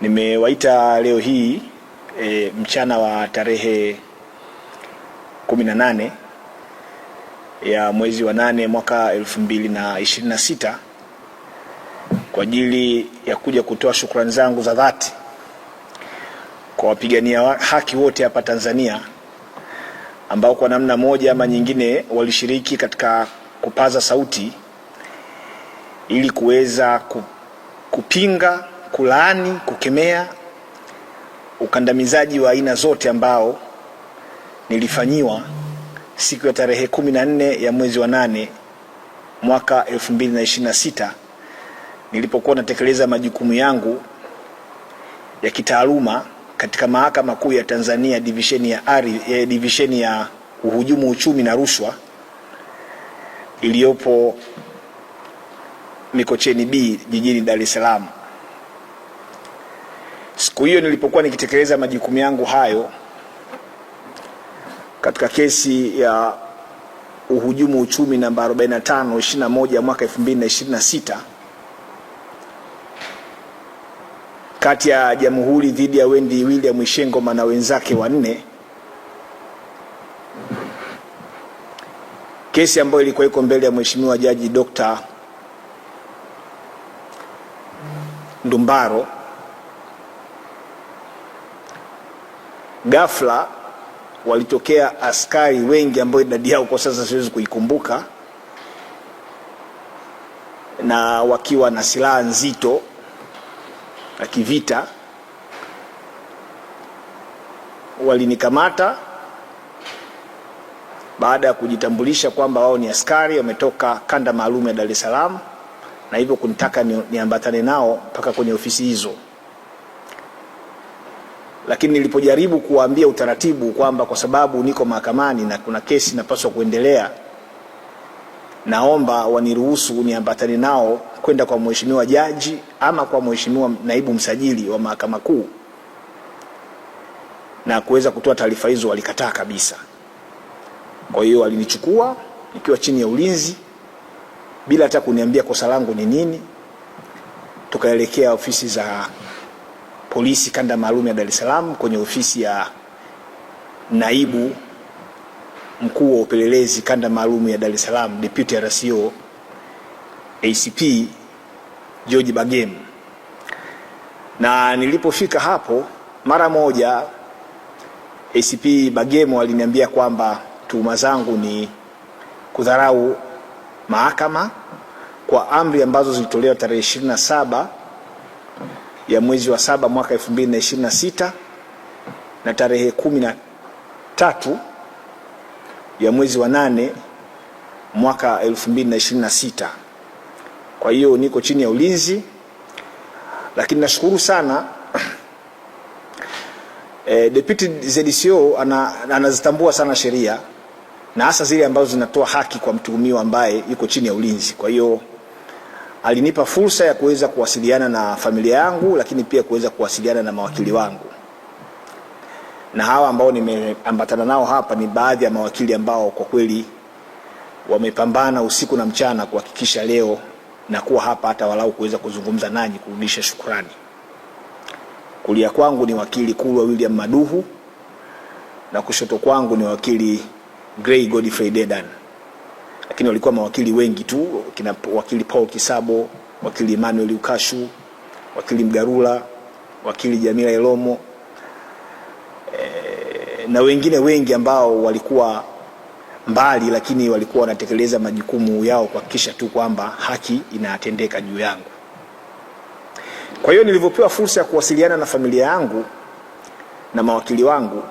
Nimewaita leo hii mchana wa tarehe 18 ya mwezi wa 8 mwaka 2026 kwa ajili ya kuja kutoa shukrani zangu za dhati kwa wapigania haki wote hapa Tanzania ambao kwa namna moja ama nyingine walishiriki katika kupaza sauti ili kuweza kupinga, kulaani, kukemea ukandamizaji wa aina zote ambao nilifanyiwa siku ya tarehe 14 ya mwezi wa 8 mwaka 2026 nilipokuwa natekeleza majukumu yangu ya kitaaluma katika Mahakama Kuu ya Tanzania division ya uhujumu uchumi na rushwa iliyopo Mikocheni B jijini Dar es Salaam. Siku hiyo nilipokuwa nikitekeleza majukumu yangu hayo katika kesi ya uhujumu uchumi namba 45/21 mwaka 2026 kati ya Jamhuri dhidi ya Wendy William Mwishengoma na wenzake wanne, kesi ambayo ilikuwa iko mbele ya Mheshimiwa Jaji Dr. Ndumbaro, ghafla walitokea askari wengi ambao idadi yao kwa sasa siwezi kuikumbuka, na wakiwa na silaha nzito na kivita walinikamata baada ya kujitambulisha kwamba wao ni askari wametoka kanda maalum ya Dar es Salaam, na hivyo kunitaka niambatane nao mpaka kwenye ofisi hizo. Lakini nilipojaribu kuwaambia utaratibu kwamba kwa sababu niko mahakamani na kuna kesi napaswa kuendelea, naomba waniruhusu niambatane nao kwenda kwa mheshimiwa jaji ama kwa mheshimiwa naibu msajili wa Mahakama Kuu na kuweza kutoa taarifa hizo, walikataa kabisa. Kwa hiyo walinichukua nikiwa chini ya ulinzi bila hata kuniambia kosa langu ni nini. Tukaelekea ofisi za polisi kanda maalum ya Dar es Salaam, kwenye ofisi ya naibu mkuu wa upelelezi kanda maalum ya Dar es Salaam, Deputy RCO ACP George Bagem. Na nilipofika hapo mara moja ACP Bagem aliniambia kwamba tuhuma zangu ni kudharau mahakama kwa amri ambazo zilitolewa tarehe 27 ya mwezi wa 7 mwaka 2026 na tarehe 13 ya mwezi wa 8 mwaka 2026. Kwa hiyo niko chini ya ulinzi, lakini nashukuru sana Deputy ZCO anazitambua sana sheria na hasa zile ambazo zinatoa haki kwa mtuhumiwa ambaye yuko chini ya ulinzi. Kwa hiyo alinipa fursa ya kuweza kuwasiliana na familia yangu, lakini pia kuweza kuwasiliana na mawakili wangu. Na hawa ambao nimeambatana nao hapa ni baadhi ya mawakili ambao kwa kweli wamepambana usiku na mchana kuhakikisha leo na kuwa hapa hata walau kuweza kuzungumza nanyi, kurudisha shukrani. Kulia kwangu ni wakili Kulwa William Maduhu na kushoto kwangu ni wakili Gray Godfrey Dedan. Lakini walikuwa mawakili wengi tu, kina wakili Paul Kisabo, wakili Emmanuel Ukashu, wakili Mgarula, wakili Jamila Elomo, na wengine wengi ambao walikuwa mbali, lakini walikuwa wanatekeleza majukumu yao kuhakikisha tu kwamba haki inatendeka juu yangu. Kwa hiyo nilivyopewa fursa ya kuwasiliana na familia yangu na mawakili wangu,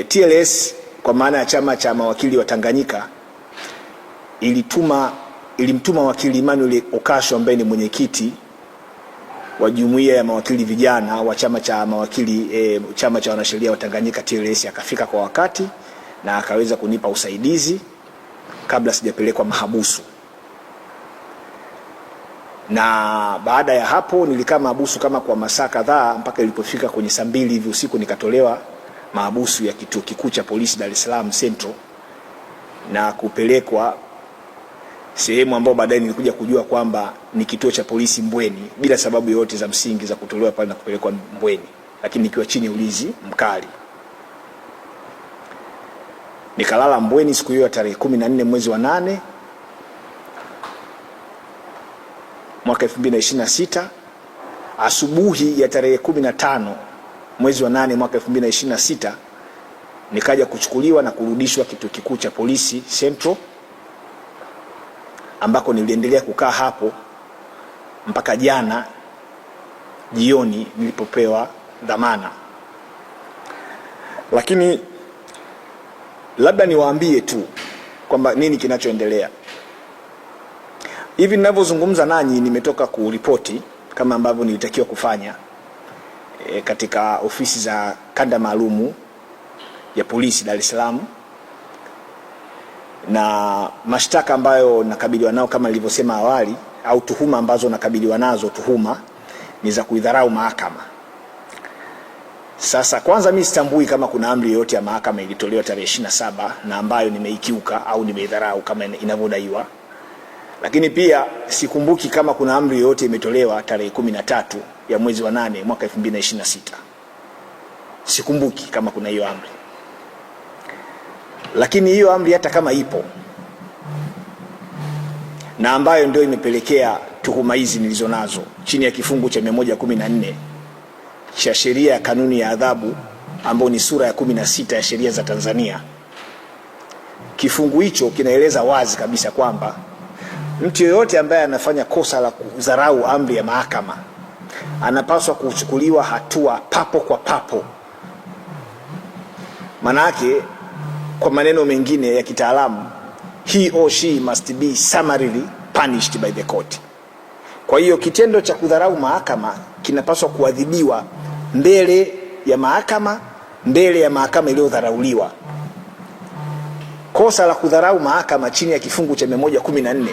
TLS kwa maana ya chama cha mawakili wa Tanganyika ilimtuma wakili Emmanuel Okasho ambaye ni mwenyekiti wa jumuiya ya mawakili vijana wa chama cha mawakili chama cha wanasheria wa Tanganyika TLS. Akafika kwa wakati na akaweza kunipa usaidizi kabla sijapelekwa mahabusu. Na baada ya hapo nilikaa mahabusu kama kwa masaa kadhaa mpaka ilipofika kwenye saa 2 hivi usiku nikatolewa mahabusu ya kituo kikuu cha polisi Dar es Salaam Central na kupelekwa sehemu ambayo baadaye nilikuja kujua kwamba ni kituo cha polisi Mbweni, bila sababu yoyote za msingi za kutolewa pale na kupelekwa Mbweni, lakini nikiwa chini ya ulinzi mkali. Nikalala Mbweni siku hiyo tarehe 14 mwezi wa 8 mwaka 2026. Asubuhi ya tarehe 15 mwezi wa 8 mwaka 2026 nikaja kuchukuliwa na kurudishwa kituo kikuu cha polisi Central, ambako niliendelea kukaa hapo mpaka jana jioni nilipopewa dhamana. Lakini labda niwaambie tu kwamba nini kinachoendelea. Hivi ninavyozungumza nanyi nimetoka kuripoti kama ambavyo nilitakiwa kufanya katika ofisi za kanda maalumu ya polisi Dar es Salaam, na mashtaka ambayo nakabiliwa nao kama nilivyosema awali, au tuhuma ambazo nakabiliwa nazo, tuhuma ni za kuidharau mahakama. Sasa kwanza mimi sitambui kama kuna amri yoyote ya mahakama ilitolewa tarehe 27 na ambayo nimeikiuka au nimeidharau kama inavyodaiwa. Lakini pia sikumbuki kama kuna amri yoyote imetolewa tarehe 13 ya mwezi wa 8 mwaka 2026. Sikumbuki kama kuna hiyo amri. Lakini hiyo amri hata kama ipo, na ambayo ndio imepelekea tuhuma hizi nilizonazo chini ya kifungu cha 114 cha sheria ya kanuni ya adhabu, ambayo ni sura ya 16 ya sheria za Tanzania. Kifungu hicho kinaeleza wazi kabisa kwamba mtu yeyote ambaye anafanya kosa la kudharau amri ya mahakama anapaswa kuchukuliwa hatua papo kwa papo. Manake kwa maneno mengine ya kitaalamu, he or she must be summarily punished by the court. Kwa hiyo kitendo cha kudharau mahakama kinapaswa kuadhibiwa mbele ya mahakama iliyodharauliwa. Kosa la kudharau mahakama chini ya kifungu cha 114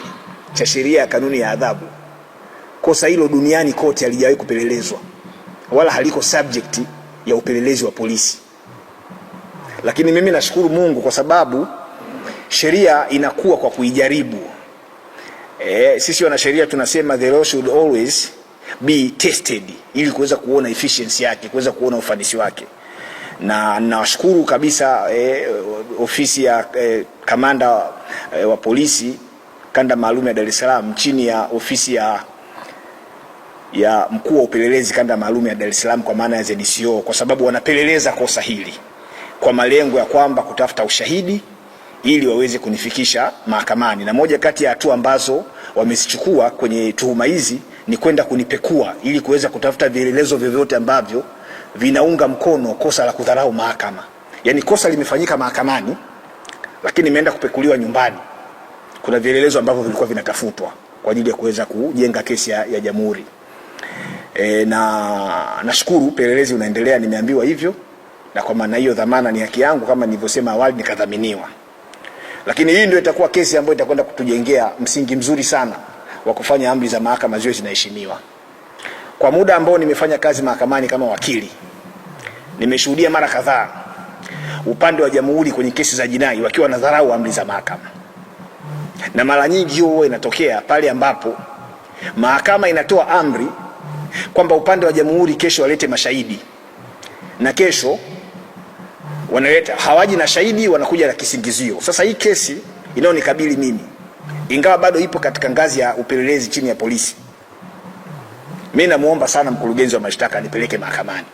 cha sheria ya kanuni ya adhabu, kosa hilo duniani kote halijawahi kupelelezwa wala haliko subject ya upelelezi wa polisi. Lakini mimi nashukuru Mungu kwa sababu sheria inakuwa kwa kuijaribu. Sisi wanasheria tunasema the law should always be tested, ili kuweza kuona efficiency yake, kuweza kuona ufanisi wake. Na nawashukuru kabisa ofisi ya kamanda wa polisi kanda maalum ya Dar es Salaam chini ya ofisi ya mkuu wa upelelezi kanda maalum ya Dar es Salaam, kwa maana ya ZDCO, kwa sababu wanapeleleza kosa hili kwa malengo ya kwamba kutafuta ushahidi ili waweze kunifikisha mahakamani. Na moja kati ya hatua ambazo wamezichukua kwenye tuhuma hizi ni kwenda kunipekua ili kuweza kutafuta vielelezo vyovyote ambavyo vinaunga mkono kosa la kudharau mahakama. Yaani kosa limefanyika mahakamani, lakini imeenda kupekuliwa nyumbani. Kuna vielelezo ambavyo vilikuwa vinatafutwa kwa ajili ya kuweza kujenga kesi ya jamhuri. Na nashukuru upelelezi unaendelea, nimeambiwa hivyo, na kwa maana hiyo dhamana ni haki yangu kama nilivyosema awali, nikadhaminiwa. Lakini hii ndio itakuwa kesi ambayo itakwenda kutujengea msingi mzuri sana wa kufanya amri za mahakama ziwe zinaheshimiwa. Kwa muda ambao nimefanya kazi mahakamani kama wakili, nimeshuhudia mara kadhaa upande wa jamhuri kwenye kesi za jinai wakiwa wanadharau amri za mahakama. Na mara nyingi hiyo inatokea pale ambapo mahakama inatoa amri kwamba upande wa jamhuri kesho walete mashahidi, na kesho wanaleta hawaji na shahidi, wanakuja na kisingizio. Sasa hii kesi inayonikabili mimi, ingawa bado ipo katika ngazi ya upelelezi chini ya polisi, mimi namuomba sana mkurugenzi wa mashtaka anipeleke mahakamani.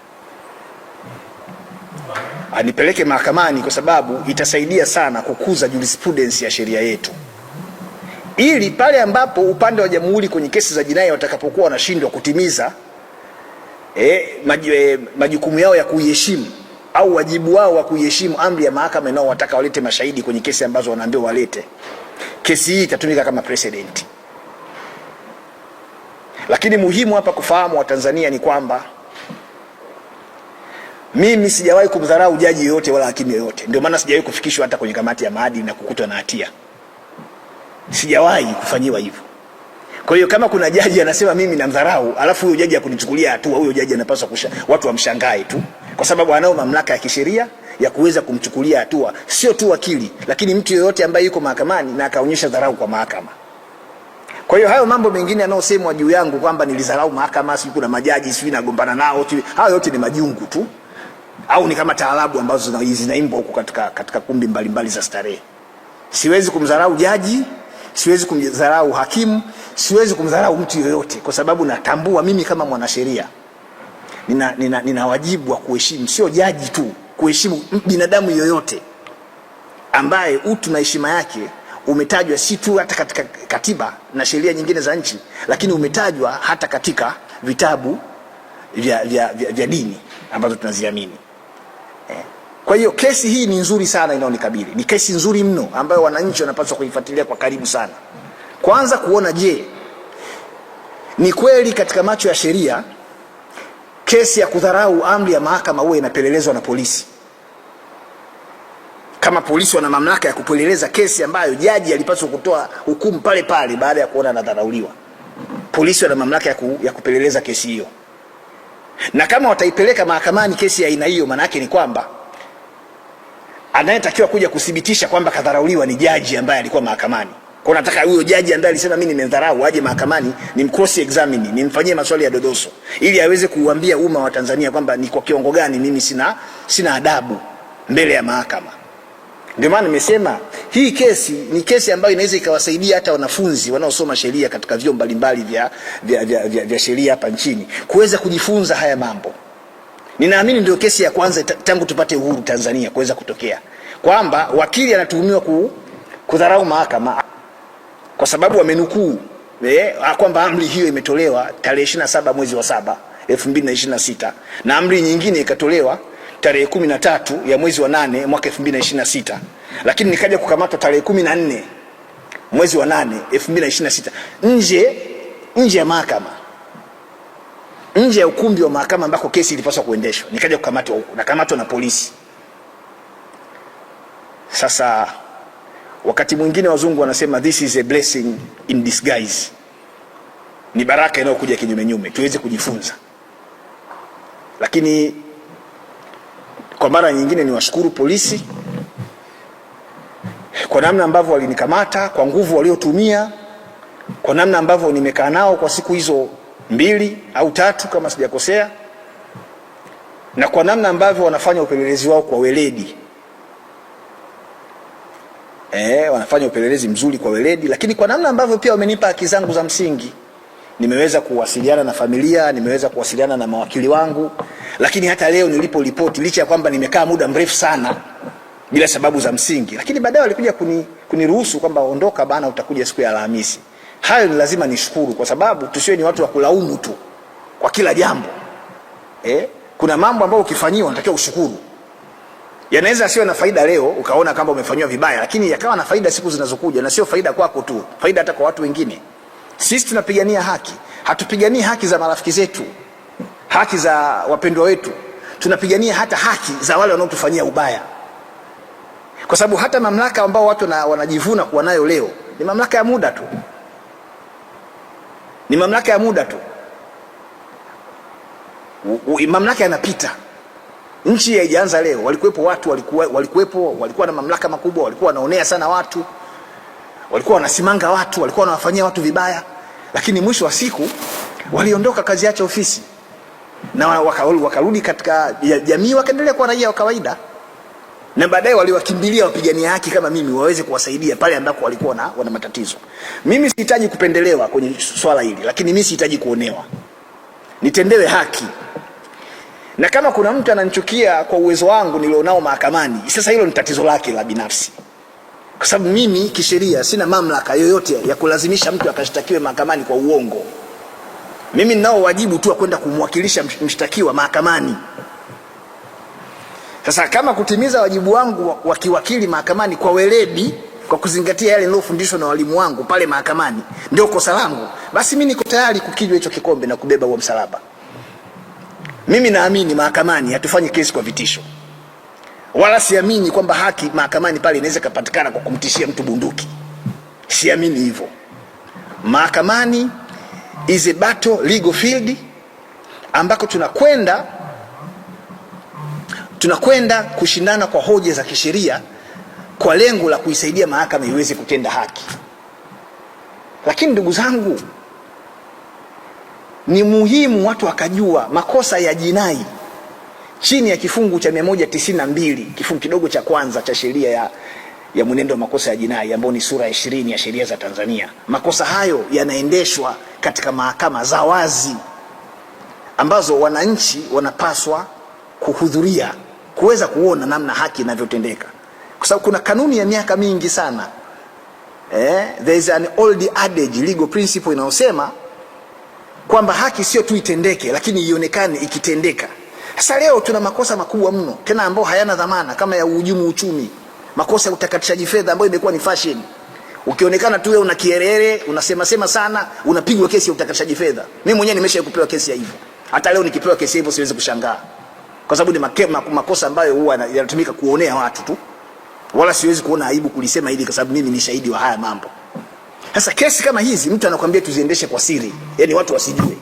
Anipeleke mahakamani kwa sababu itasaidia sana kukuza jurisprudence ya sheria yetu, ili pale ambapo upande wa jamhuri kwenye kesi za jinai watakapokuwa wanashindwa kutimiza majukumu yao ya kuiheshimu au wajibu wao wa kuiheshimu amri ya mahakama inayowataka walete mashahidi kwenye kesi ambazo wanaambiwa walete, kesi hii itatumika kama precedent. Lakini muhimu hapa kufahamu wa Tanzania ni kwamba mimi sijawahi kumdharau jaji yoyote wala hakimu yoyote. Ndio maana sijawahi kufikishwa hata kwenye kamati ya maadili na kukutwa na hatia. Sijawahi kufanyiwa hivyo. Kwa hiyo kama kuna jaji anasema mimi namdharau, alafu huyo jaji akunichukulia hatua, huyo jaji anapaswa watu wamshangae tu, kwa sababu anao mamlaka ya kisheria ya kuweza kumchukulia hatua, sio tu wakili, lakini mtu yeyote ambaye yuko mahakamani na akaonyesha dharau kwa mahakama. Kwa hiyo hayo mambo mengine yanayosemwa juu yangu kwamba nilidharau mahakama, si kuna majaji sisi nagombana nao, hayo yote ni majungu tu, au ni kama taarabu ambazo zinaimbwa huko katika kumbi mbalimbali za starehe. Siwezi kumdharau jaji, siwezi kumdharau hakimu, siwezi kumdharau mtu yoyote, kwa sababu natambua mimi kama mwanasheria nina wajibu wa kuheshimu, sio jaji tu, kuheshimu binadamu yoyote ambaye utu na heshima yake umetajwa si tu hata katika katiba na sheria nyingine za nchi, lakini umetajwa hata katika vitabu vya dini ambazo tunaziamini. Kwa hiyo kesi hii ni nzuri sana inayonikabili. Ni kesi nzuri mno ambayo wananchi wanapaswa kuifuatilia kwa karibu sana. Kwanza kuona, je, ni kweli katika macho ya sheria kesi ya kudharau amri ya mahakama huwa inapelelezwa na polisi? Kama polisi wana mamlaka ya kupeleleza kesi ambayo jaji alipaswa kutoa hukumu pale pale baada ya kuona anadharauliwa, polisi wana mamlaka ya kupeleleza kesi hiyo. Na kama wataipeleka mahakamani kesi ya aina hiyo, maana yake ni kwamba anayetakiwa kuja kudhibitisha kwamba kadharauliwa ni jaji ambaye alikuwa mahakamani. Kwa nataka huyo jaji ambaye alisema mimi nimedharau aje mahakamani, ni cross examine, nimfanyie maswali ya dodoso ili aweze kuuambia umma wa Tanzania kwamba ni kwa kiwango gani mimi sina adabu mbele ya mahakama. Ndio maana nimesema hii kesi ni kesi ambayo inaweza ikawasaidia hata wanafunzi wanaosoma sheria katika vyuo mbalimbali vya sheria hapa nchini kuweza kujifunza haya mambo. Ninaamini ndio kesi ya kwanza tangu tupate uhuru Tanzania kuweza kutokea kwamba wakili anatuhumiwa kudharau mahakama kwa sababu wamenukuu kwamba amri hiyo imetolewa tarehe 27 mwezi wa 7 2026 na amri nyingine ikatolewa tarehe 13 ya mwezi wa 8 mwaka 2026, lakini nikaja kukamatwa tarehe 14 mwezi wa 8 2026 nje ya mahakama, nje ya ukumbi wa mahakama ambako kesi ilipaswa kuendeshwa. Nikaja kukamatwa huko, nakamatwa na polisi. Sasa wakati mwingine wazungu wanasema this is a blessing in disguise, ni baraka inayokuja kinyume tuweze kujifunza. Lakini kwa mara nyingine ni washukuru polisi kwa namna ambavyo walinikamata, kwa nguvu waliotumia, kwa namna ambavyo nimekaa nao kwa siku hizo 2 au 3 kama sijakosea, na kwa namna ambavyo wanafanya upelelezi wao kwa weledi. Wanafanya upelelezi mzuri kwa weledi, lakini kwa namna ambavyo pia wamenipa haki zangu za msingi. Nimeweza kuwasiliana na familia, nimeweza kuwasiliana na mawakili wangu, lakini hata leo nilipo ripoti, licha ya kwamba nimekaa muda mrefu sana bila sababu za msingi, lakini baadaye walikuja kuniruhusu kwamba ondoka bana, utakuja siku ya Alhamisi. Hayo ni lazima nishukuru, kwa sababu tusiwe ni watu wa kulaumu tu kwa kila jambo. Kuna mambo ambayo ukifanyiwa unatakiwa ushukuru. Yanaweza sio na faida leo ukaona kama umefanywa vibaya, lakini yakawa na faida siku zinazokuja, na sio faida kwako tu, faida hata kwa watu wengine. Sisi tunapigania haki, hatupiganii haki za marafiki zetu, haki za wapendwa wetu, tunapigania hata haki za wale wanaotufanyia ubaya. Kwa sababu hata mamlaka ambao watu wanajivuna kuwa nayo leo ni mamlaka ya muda tu, ni mamlaka ya muda tu. Mamlaka yanapita. Nchi haijaanza leo. Walikuwepo watu walikuwa na mamlaka makubwa, walikuwa wanaonea sana watu, walikuwa wanasimanga watu, walikuwa wanawafanyia watu vibaya, lakini mwisho wa siku waliondoka, kazi yake ofisi, na wakarudi katika jamii, wakaendelea kuwa raia wa kawaida, na baadaye waliwakimbilia wapigania haki kama mimi waweze kuwasaidia pale ambako walikuwa wana matatizo. Mimi sihitaji kupendelewa kwenye swala hili, lakini mimi sihitaji kuonewa, nitendewe haki. Na kama kuna mtu ananichukia kwa uwezo wangu nilionao mahakamani, sasa hilo ni tatizo lake la binafsi, kwa sababu mimi kisheria sina mamlaka yoyote ya kulazimisha mtu akashtakiwe mahakamani kwa uongo. Mimi ninao wajibu tu wa kwenda kumwakilisha mshtakiwa mahakamani. Sasa kama kutimiza wajibu wangu wa kiwakili mahakamani kwa weledi, kwa kuzingatia yale nilofundishwa na walimu wangu pale mahakamani, ndio kosa langu, basi mimi niko tayari kukinywa hicho kikombe na kubeba huo msalaba. Mimi naamini mahakamani hatufanyi kesi kwa vitisho, wala siamini kwamba haki mahakamani pale inaweza kupatikana kwa kumtishia mtu bunduki. Siamini hivyo. Mahakamani is a battle legal field ambako tunakwenda kushindana kwa hoja za kisheria kwa lengo la kuisaidia mahakama iweze kutenda haki. Lakini ndugu zangu, ni muhimu watu wakajua makosa ya jinai chini ya kifungu cha 192 kifungu kidogo cha kwanza cha sheria ya mwenendo wa makosa ya jinai ambayo ni sura ya 20 ya sheria za Tanzania. Makosa hayo yanaendeshwa katika mahakama za wazi ambazo wananchi wanapaswa kuhudhuria kuweza kuona namna haki inavyotendeka, kwa sababu kuna kanuni ya miaka mingi sana there is an old adage, legal principle inayosema kwamba haki sio tu itendeke lakini ionekane ikitendeka. Sasa leo tuna makosa makubwa mno tena ambao hayana dhamana kama ya uhujumu uchumi, makosa ya utakatishaji fedha ambayo imekuwa ni fashion. Ukionekana tu wewe una kierere, unasema sana, unapigwa kesi ya utakatishaji fedha. Mimi mwenyewe nimeshakupewa kesi ya hivyo. Hata leo nikipewa kesi hivyo siwezi kushangaa, kwa sababu ni makosa ambayo huwa yanatumika kuonea watu tu, wala siwezi kuona aibu kulisema hili kwa sababu mimi ni shahidi wa haya mambo. Sasa kesi kama hizi mtu anakuambia tuziendeshe kwa siri, yani watu wasijue.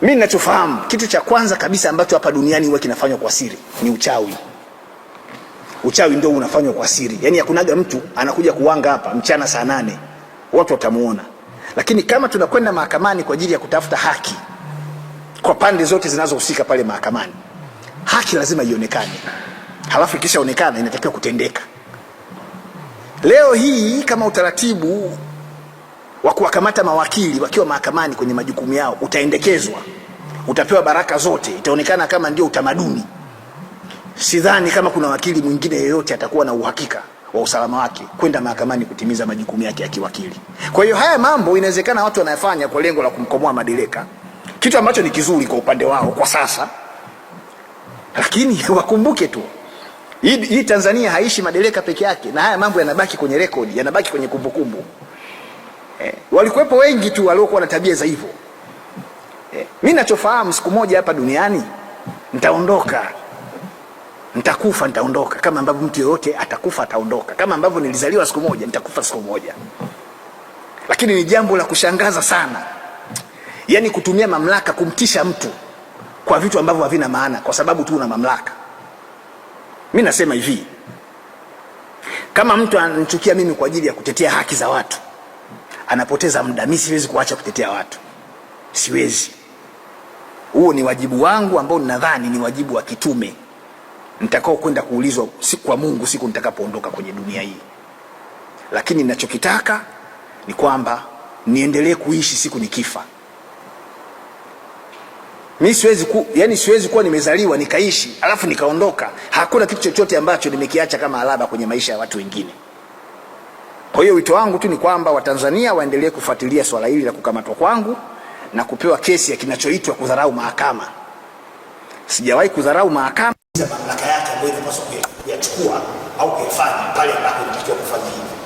Mimi ninachofahamu kitu cha kwanza kabisa ambacho hapa duniani huwa kinafanywa kwa siri ni uchawi. Uchawi ndio unafanywa kwa siri. Yani hakunaga mtu anakuja kuwanga hapa mchana saa 8 watu watamuona. Lakini kama tunakwenda mahakamani kwa ajili ya kutafuta haki kwa pande zote zinazohusika pale mahakamani, haki lazima ionekane. Halafu ikishaonekana inatakiwa kutendeka. Leo hii kama utaratibu wa kuwakamata mawakili wakiwa mahakamani kwenye majukumu yao utaendekezwa, utapewa baraka zote, itaonekana kama ndio utamaduni, sidhani kama kuna wakili mwingine yeyote atakuwa na uhakika wa usalama wake kwenda mahakamani kutimiza majukumu yake ya kiwakili. Kwa hiyo haya mambo inawezekana watu wanayafanya kwa lengo la kumkomoa Madeleka, kitu ambacho ni kizuri kwa upande wao kwa sasa, lakini wakumbuke tu hii Tanzania haishi Madeleka peke yake, na haya mambo yanabaki kwenye rekodi, yanabaki kwenye kumbukumbu. Walikuwepo wengi tu waliokuwa na tabia za hivyo. Mimi ninachofahamu, siku moja hapa duniani nitaondoka, nitakufa, nitaondoka, kama ambavyo mtu yoyote atakufa ataondoka, kama ambavyo nilizaliwa siku moja nitakufa siku moja. Lakini ni jambo la kushangaza sana, yani kutumia mamlaka kumtisha mtu kwa vitu ambavyo havina maana kwa sababu tu una mamlaka. Mimi nasema hivi, kama mtu ananichukia mimi kwa ajili ya kutetea haki za watu, anapoteza muda. Mimi siwezi kuacha kutetea watu, siwezi. Huo ni wajibu wangu ambao ninadhani ni wajibu wa kitume nitakao kwenda kuulizwa siku kwa Mungu siku nitakapoondoka kwenye dunia hii. Lakini ninachokitaka ni kwamba niendelee kuishi siku nikifa. Mimi siwezi kuwa nimezaliwa nikaishi alafu nikaondoka. Hakuna kitu chochote ambacho nimekiacha kama alama kwenye maisha ya watu wengine. Kwa hiyo wito wangu tu ni kwamba Watanzania waendelee kufuatilia swala hili la kukamatwa kwangu na kupewa kesi ya kinachoitwa kudharau mahakama. Sijawahi kudharau mahakama, mamlaka yake ambayo inapaswa kuyachukua au kuyafanya pale ambapo inatakiwa kufanya hivyo.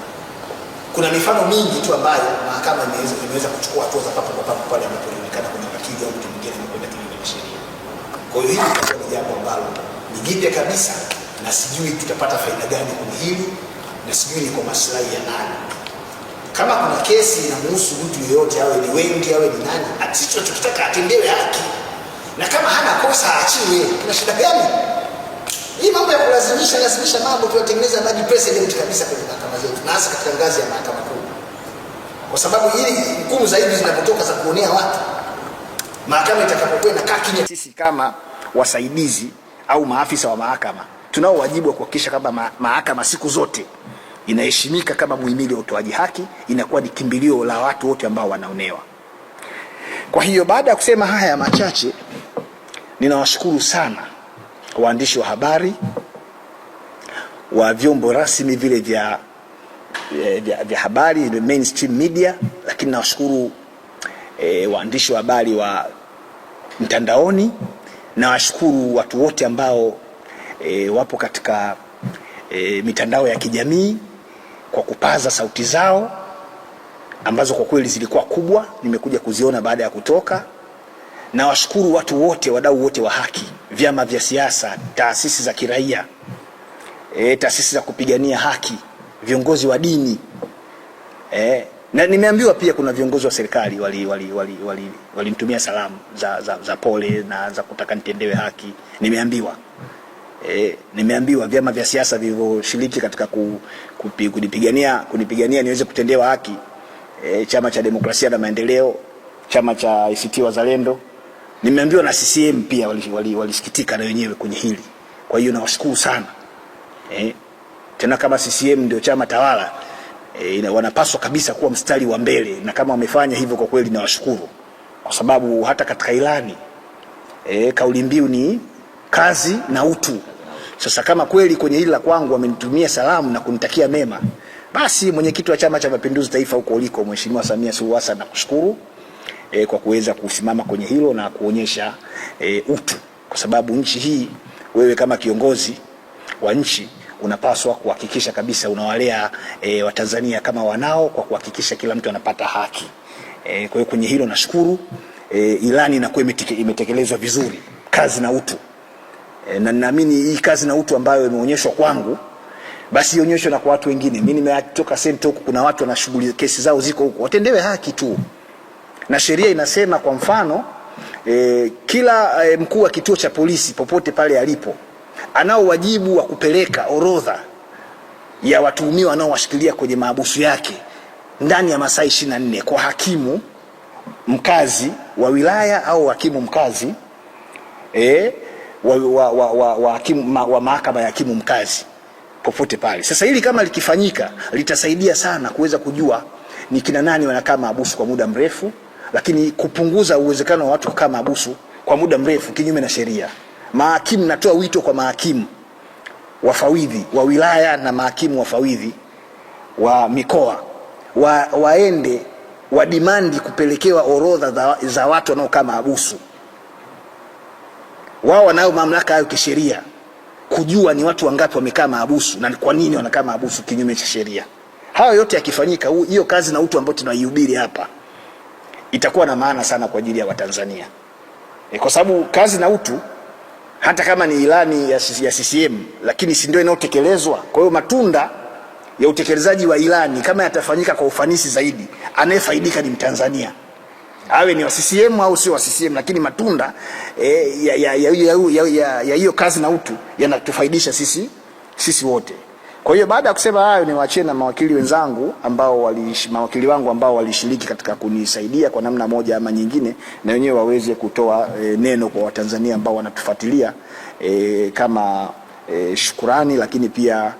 Kuna mifano mingi tu ambayo mahakama imeweza kuchukua hatua za papo kwa papo pale ambapo inaonekana kuna wakili au mtu mwingine anakwenda kinyume na sheria. Kwa hiyo hili ni jambo ambalo ni jipya kabisa, na sijui tutapata faida gani kwenye hili, na sijui ni kwa maslahi ya nani. Kama kuna kesi inamhusu mtu yeyote, awe ni wengi awe ni nani, sisi tunachotaka atendewe haki, na kama hana kosa aachiwe. Kuna shida gani? Hii mambo ya kulazimisha mambo tuyatengeneza bad precedent kabisa kwenye mahakama zetu, na hasa katika ngazi ya mahakama kuu, kwa sababu hili hukumu zaidi zinapotoka za kuonea watu, mahakama itakapokuwa inakaa kimya, sisi kama wasaidizi au maafisa wa mahakama tunao wajibu wa kuhakikisha kwamba mahakama siku zote inaheshimika kama muhimili wa utoaji haki, inakuwa ni kimbilio la watu wote ambao wanaonewa. Kwa hiyo baada ya kusema haya machache, ninawashukuru sana waandishi wa habari wa vyombo rasmi vile vya habari, the mainstream media, lakini nawashukuru waandishi wa habari wa mtandaoni, nawashukuru watu wote ambao wapo katika mitandao ya kijamii kwa kupaza sauti zao ambazo kwa kweli zilikuwa kubwa, nimekuja kuziona baada ya kutoka. Na washukuru watu wote, wadau wote wa haki, vyama vya siasa, taasisi za kiraia, taasisi za kupigania haki, viongozi wa dini. Na nimeambiwa pia kuna viongozi wa serikali walinitumia salamu za pole na za kutaka nitendewe haki. Nimeambiwa vyama vya siasa vilivyoshiriki katika kunipigania niweze kutendewa haki chama cha demokrasia na maendeleo, chama cha ACT Wazalendo. Nimeambiwa na CCM pia walisikitika na wenyewe kwenye hili. Kwa hiyo nawashukuru sana. Tena kama CCM ndio chama tawala, wanapaswa kabisa kuwa mstari wa mbele, na kama wamefanya hivyo kwa kweli nawashukuru. Kwa sababu hata katika ilani kauli mbiu ni kazi na utu. Sasa kama kweli kwenye hili la kwangu wamenitumia salamu na kunitakia mema, basi mwenyekiti wa Chama cha Mapinduzi Taifa huko uliko, Mheshimiwa Samia Suluhu Hassan, nakushukuru kwa kuweza kusimama kwenye hilo na kuonyesha utu, kwa sababu nchi hii, wewe kama kiongozi wa nchi unapaswa kuhakikisha kabisa unawalea Watanzania kama wanao, kwa kuhakikisha kila mtu anapata haki. Kwa hiyo kwenye hilo nashukuru. Ilani inakuwa imetekelezwa vizuri, kazi na utu. Na ninaamini hii kazi na utu ambayo imeonyeshwa kwangu, basi ionyeshwe na kwa watu wengine. Mimi nimetoka senta huko, kuna watu wanashughuli, kesi zao ziko huko, watendewe haki tu. Na sheria inasema kwa mfano kila mkuu wa kituo cha polisi popote pale alipo anao wajibu wa kupeleka orodha ya watuhumiwa wanaowashikilia kwenye mahabusu yake ndani ya masaa 24 kwa hakimu mkazi wa wilaya au hakimu mkazi wa mahakama ya hakimu mkazi popote pale. Sasa hili kama likifanyika litasaidia sana kuweza kujua ni kina nani wanakaa mahabusu kwa muda mrefu, lakini kupunguza uwezekano wa watu kukaa mahabusu kwa muda mrefu kinyume na sheria. Mahakimu, natoa wito kwa mahakimu wafawidhi wa wilaya na mahakimu wafawidhi wa mikoa waende wadimandi kupelekewa orodha za watu wanaokaa mahabusu. Wao wanao mamlaka hayo kisheria kujua ni watu wangapi wamekaa mahabusu na kwa nini wanakaa mahabusu kinyume cha sheria. Hayo yote yakifanyika, hiyo kazi na utu ambayo tunaihubiri hapa itakuwa na maana sana kwa ajili ya Watanzania. Kwa sababu kazi na utu, hata kama ni ilani ya CCM, lakini si ndio inayotekelezwa. Kwa hiyo matunda ya utekelezaji wa ilani kama yatafanyika kwa ufanisi zaidi, anayefaidika ni Mtanzania, awe ni wa CCM au sio wa CCM, lakini matunda ya hiyo kazi na utu yanatufaidisha sisi wote. Kwa hiyo baada ya kusema hayo, niwaachie na mawakili wenzangu mawakili wangu ambao walishiriki katika kunisaidia kwa namna moja ama nyingine, na wenyewe waweze kutoa neno kwa Watanzania ambao wanatufuatilia kama shukurani, lakini pia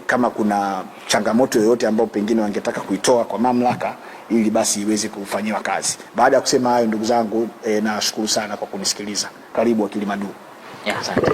kama kuna changamoto yoyote ambayo pengine wangetaka kuitoa kwa mamlaka, ili basi iweze kufanyiwa kazi. Baada ya kusema hayo, ndugu zangu, nashukuru sana kwa kunisikiliza. Karibu wakili Madu. Asante.